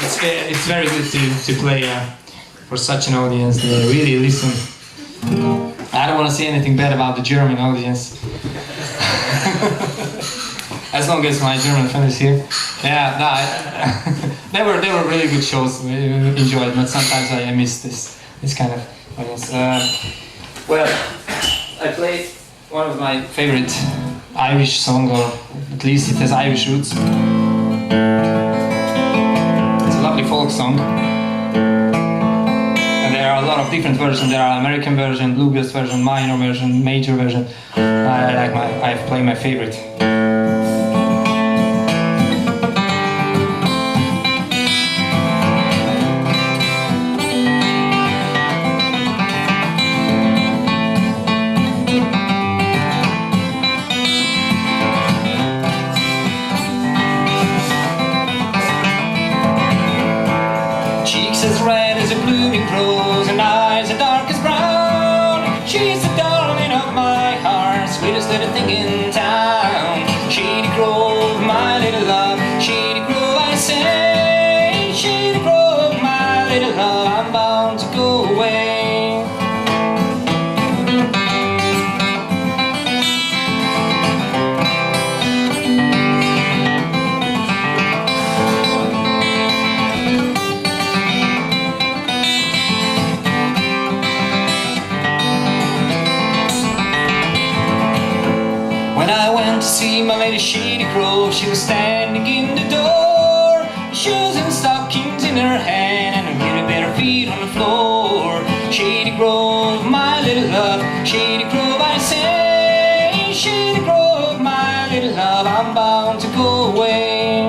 it's very good to play for such an audience. They really listen. I don't want to say anything bad about the German audience. As long as my German friend is here. Yeah, no, they were really good shows. We enjoyed, but sometimes I miss this kind of audience. Well, I played one of my favorite Irish song, or at least it has Irish roots. It's a lovely folk song. And there are a lot of different versions. There are American version, bluegrass version, minor version, major version. I've played my favorite. As red as a blooming rose, and eyes as dark as brown. She's the darling of my heart, sweetest little thing in town. Shady Grove, my little love, Shady Grove, I say. Shady Grove, my little love, I'm bound to go away. When I went to see my lady Shady Grove, she was standing in the door, shoes and stockings in her hand, and a little bit of feet on the floor. Shady Grove, my little love, Shady Grove, I say. Shady Grove, my little love, I'm bound to go away.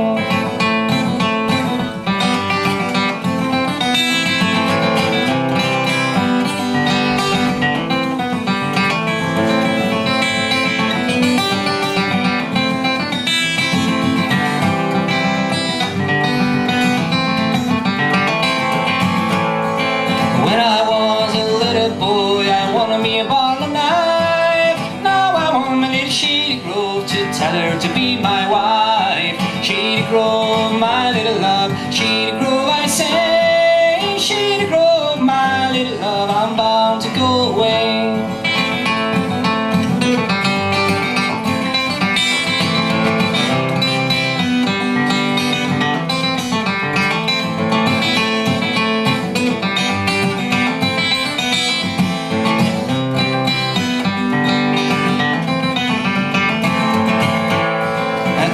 When I was a little boy, I wanted me a bottle of knife. Now I want my little Shady Grove to tell her to be my wife. Shady Grove, my little love, Shady Grove, I say. Shady Grove, my little love, I'm bound to go away.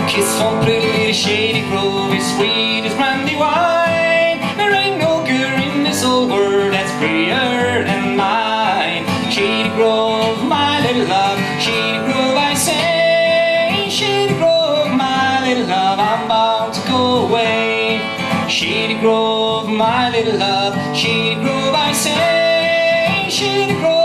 Kiss from pretty little Shady Grove is sweet as brandy wine. There ain't no girl in this old world that's prettier than mine. Shady Grove, my little love, Shady Grove, I say. Shady Grove, my little love, I'm bound to go away. Shady Grove, my little love, Shady Grove, I say. Shady Grove.